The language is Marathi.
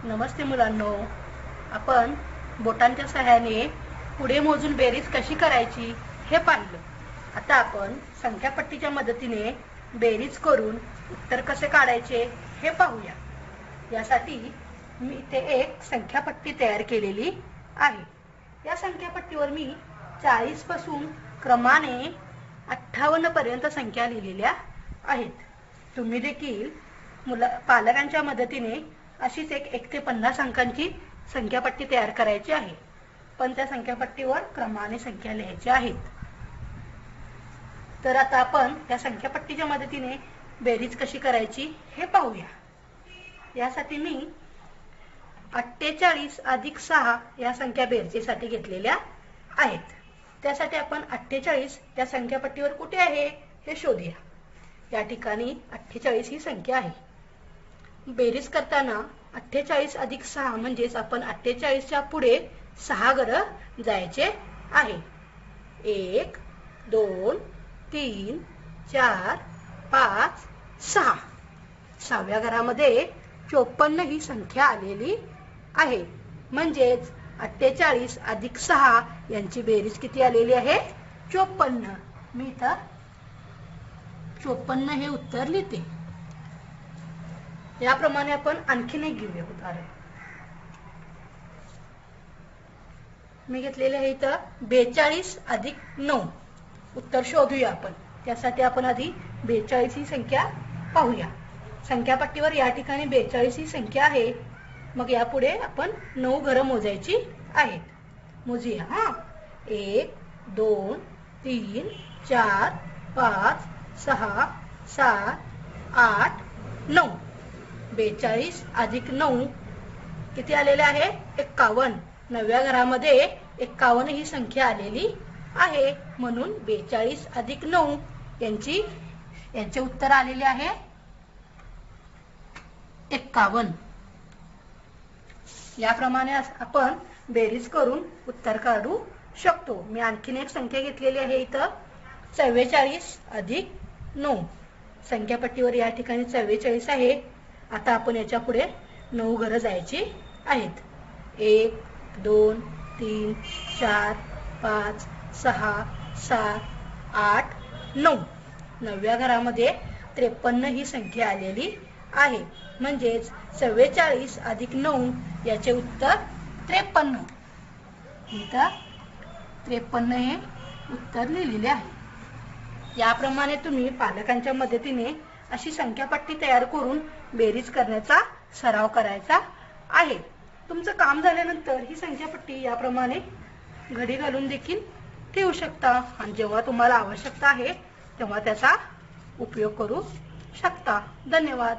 नमस्ते मुलांनो, आपण बोटांच्या सहाय्याने पुढे मोजून बेरीज कशी करायची हे पाहिलं. आता आपण संख्यापट्टीच्या मदतीने बेरीज करून उत्तर कसे काढायचे हे पाहूया. यासाठी मी इथे एक संख्यापट्टी तयार केलेली आहे. या संख्यापट्टीवर मी 40 पासून क्रमाने 58 पर्यंत संख्या लिहिलेल्या आहेत. तुम्ही देखील पालकांच्या मदतीने अशीच एक 1 ते 50 अंकांची संख्यापट्टी तयार करायची आहे, पण त्या संख्यापट्टीवर क्रमाने संख्या लिहायच्या आहेत. तर आता आपण या संख्यापट्टीच्या मदतीने बेरीज कशी करायची हे पाहूया. यासाठी मी 48 अधिक 6 या संख्या बेरजेसाठी घेतलेल्या आहेत. त्यासाठी आपण 48 या संख्यापट्टीवर कुठे आहे हे शोधूया. या ठिकाणी 48 ही संख्या आहे. बेरीज करताना 48 अधिक 6 म्हणजेच आपण 48 च्या पुढे 6 घरं जायचे आहे. 1 2 3 4 5 6. 6व्या घरामध्ये 54 ही संख्या आलेली आहे. म्हणजेच 48 अधिक 6 यांची बेरीज किती आलेली आहे? 54. मी इथं 54 हे उत्तर लिहिते. याप्रमाणे आपण आणखीन एक घेऊया उदाहरण. मी घेतलेले आहे इथं 42 अधिक 9. उत्तर शोधूया आपण. त्यासाठी आपण आधी 42 ही संख्या पाहूया. संख्यापट्टीवर या ठिकाणी 42 ही संख्या आहे. मग यापुढे आपण 9 घरं मोजायची आहेत. मोजूया. 1 2 3 4 5 6 7 8 9. 42 अधिक 9 किती आलेले आहे? 51. 9व्या घरामध्ये 51 ही संख्या आलेली आहे. म्हणून 42 अधिक 9 यांचे उत्तर आलेले आहे 51. याप्रमाणे आपण बेरीज करून उत्तर काढू शकतो. मी आणखीन एक संख्या घेतलेली आहे इथं 44 अधिक 9. संख्यापट्टीवर या ठिकाणी 44 आहे. आता आपण याच्या पुढे 9 घरं जायची आहेत. 1 2 3 4 5 6 7 8 9. 9व्या घरामध्ये 53 ही संख्या आलेली आहे. म्हणजेच 44 अधिक 9 याचे उत्तर 53. इथं 53 हे उत्तर लिहिलेले आहे. याप्रमाणे तुम्ही पालकांच्या मदतीने अशी संख्यापट्टी तयार करून बेरीज करण्याचा सराव करायचा आहे. तुमचं काम झाल्यानंतर ही संख्यापट्टी याप्रमाणे घडी घालून देखील ठेवू शकता आणि जेव्हा तुम्हाला आवश्यकता आहे तेव्हा त्याचा उपयोग करू शकता. धन्यवाद.